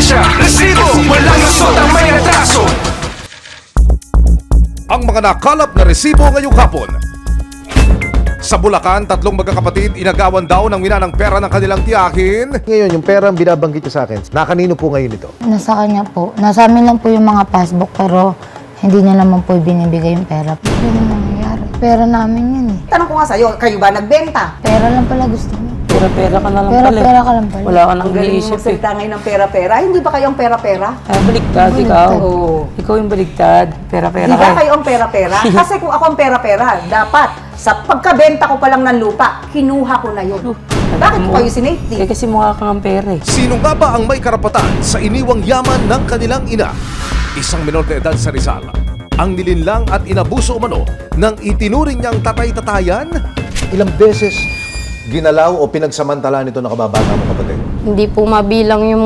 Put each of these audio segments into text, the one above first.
ebidensya, resibo, walang lusot ang may atraso. Ang mga nakalap na resibo ngayong hapon. Sa Bulacan, tatlong magkakapatid inagawan daw ng minanang pera ng kanilang tiyahin. Ngayon, yung perang binabanggit niyo sa akin, nakanino po ngayon ito? Nasa kanya po. Nasa amin lang po yung mga passbook pero hindi niya naman po binibigay yung pera. Ano nangyayari? Pera namin yun eh. Tanong ko nga sa'yo, kayo ba nagbenta? Pera lang pala gusto niya. Pera-pera ka na lang Pera, pala. pera ka lang pala. Wala ka nang Ang galing mo iniisip eh. magsalita ngayon ng pera-pera. Hindi ba kayo ang pera-pera? Ay, baligtad ikaw. Oo. Ikaw yung baligtad. Pera-pera Hindi ka. ba kayo ang pera-pera? Kasi kung ako ang pera-pera, dapat sa pagkabenta ko pa lang ng lupa, kinuha ko na yun. Bakit ko kayo sinafety? Eh, kasi mukha kang ang pera eh. Sino nga ba ang may karapatan sa iniwang yaman ng kanilang ina? Isang menor de edad sa Rizal ang nilinlang at inabuso umano ng itinuring niyang tatay-tatayan. Ilang beses ginalaw o pinagsamantala nito na kababata mo kapatid? Hindi po mabilang yung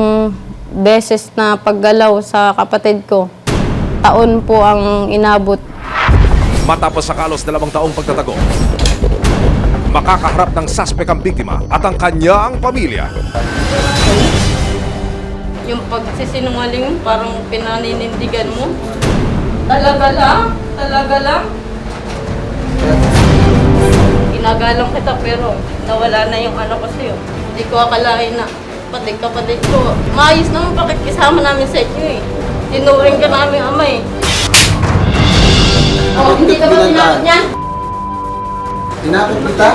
beses na paggalaw sa kapatid ko. Taon po ang inabot. Matapos sa kalos 2 taong pagtatago, makakaharap ng suspect ang biktima at ang kanyang pamilya. Yung pagsisinungaling, parang pinaninindigan mo. Talaga lang? Talaga lang? Ginagalang kita pero nawala na yung anak ko sa'yo. Hindi ko akalain na pati kapatid ko. Maayos naman pakikisama namin sa inyo eh. Tinuring ka namin ama eh. Oh, hindi ka ba tinapot niyan? Tinapot kita?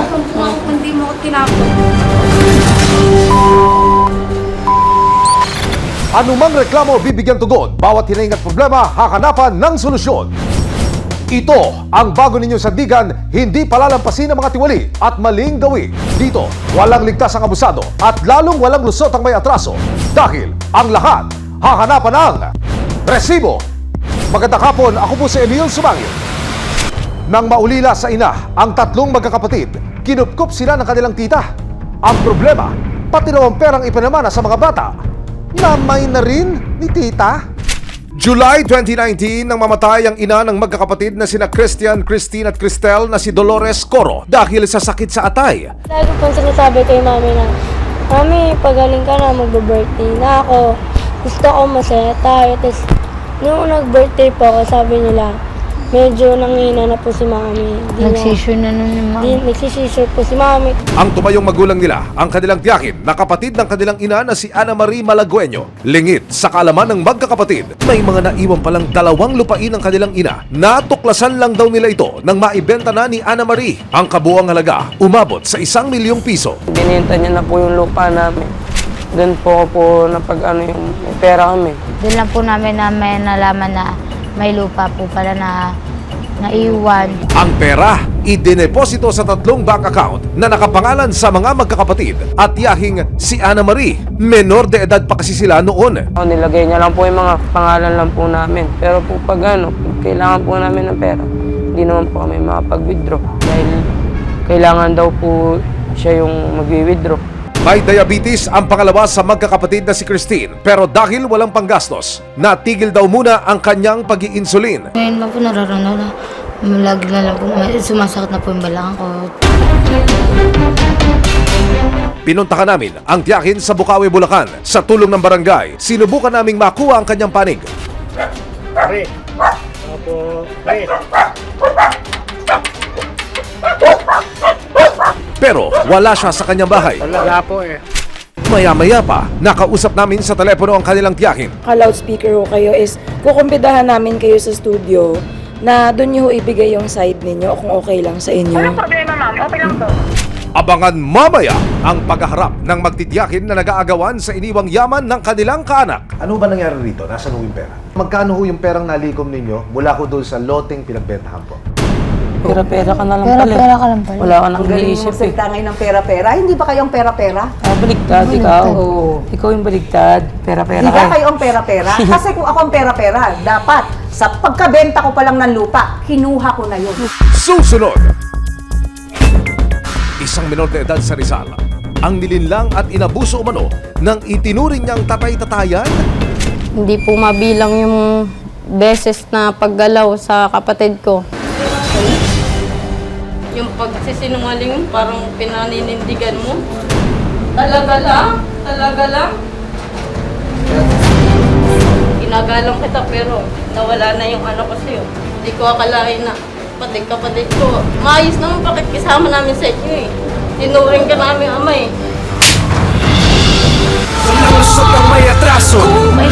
Hindi mo ko tinapot. Anumang reklamo bibigyan tugon, bawat hinaing at problema hakanapan ng solusyon. Ito ang bago ninyong sandigan, hindi palalampasin ng mga tiwali at maling gawi. Dito, walang ligtas ang abusado at lalong walang lusot ang may atraso. Dahil ang lahat hakanapan ng resibo. Magandang hapon, ako po si Emil Sumangil. Nang maulila sa ina ang tatlong magkakapatid, kinupkup sila ng kanilang tita. Ang problema, pati raw ang perang ipinamana sa mga bata, namay na rin ni tita. July 2019 nang mamatay ang ina ng magkakapatid na sina Christian, Christine at Cristel na si Dolores Coro dahil sa sakit sa atay. Lagi pong sinasabi kay mami na, Mami, pagaling ka na, magbe-birthday na ako. Gusto ko masaya tayo. Tapos, nung nag-birthday po ako, sabi nila, medyo nangina na po si mami. Nagsisure na nun yung mga. Nagsisisure po si mami. Ang tumayong magulang nila, ang kanilang tiyakin na kapatid ng kanilang ina na si Ana Marie Malagueño. Lingit sa kaalaman ng magkakapatid, may mga naiwan palang 2 lupain ng kanilang ina. Natuklasan lang daw nila ito nang maibenta na ni Ana Marie. Ang kabuang halaga, umabot sa 1 milyong piso. Binenta niya na po yung lupa namin. Doon po napag-ano yung may pera kami. Doon lang po namin na may nalaman na may lupa po pala na naiwan. Ang pera, idineposito sa 3 bank account na nakapangalan sa mga magkakapatid at tiyahing si Ana Marie. Menor de edad pa kasi sila noon. Nilagay niya lang po yung mga pangalan lang po namin. Pero po pag kailangan po namin ng pera, hindi naman po kami makapag-withdraw. Dahil kailangan daw po siya yung mag-withdraw. May diabetes ang pangalawa sa magkakapatid na si Christine, pero dahil walang panggastos, natigil daw muna ang kanyang pag-i-insulin. Ngayon lang po nararanaw na lagi na lang po, sumasakit na po yung balakang ko. Pinuntahan namin ang tiyakin sa Bukawi, Bulacan. Sa tulong ng barangay, sinubukan naming makuha ang kanyang panig. Pero wala siya sa kanyang bahay. Wala po eh. Maya-maya pa, nakausap namin sa telepono ang kanilang tiyakin. Ka-loudspeaker ho kayo is kukumpidahan namin kayo sa studio na doon nyo ibigay yung side ninyo kung okay lang sa inyo. Walang problema, ma'am. Okay lang to. Abangan mamaya ang paghaharap ng magtitiyakin na nag-aagawan sa iniwang yaman ng kanilang kaanak. Ano ba nangyari rito? Nasaan ho yung pera? Magkano ho yung perang nalikom ninyo mula ho doon sa loteng pinagbentahan po? Pera-pera ka na lang Pera, pala. pera ka lang pala. Wala ka nang Ang galing mo iniisip eh. magsalita ngayon ng pera-pera. Hindi ba kayo ang pera-pera? Ay, baligtad ikaw. Oo. Ikaw yung baligtad. Pera-pera Hindi ka. ba kayo ang pera-pera? Kasi kung ako ang pera-pera, dapat sa pagkabenta ko pa lang ng lupa, kinuha ko na yun. Susunod, isang menor de edad sa Rizal ang nilinlang at inabuso umano ng itinuring niyang tatay-tatayan. Hindi po mabilang yung beses na paggalaw sa kapatid ko. Yung pagsisinungaling, parang pinaninindigan mo. Talaga lang? Talaga lang? Nagalang kita pero nawala na yung anak ko sa'yo. Hindi ko akalain na kapatid ko. Maayos naman pakikisama namin sa inyo eh. Tinuring ka namin ama eh. Walang lusot ang may atraso. May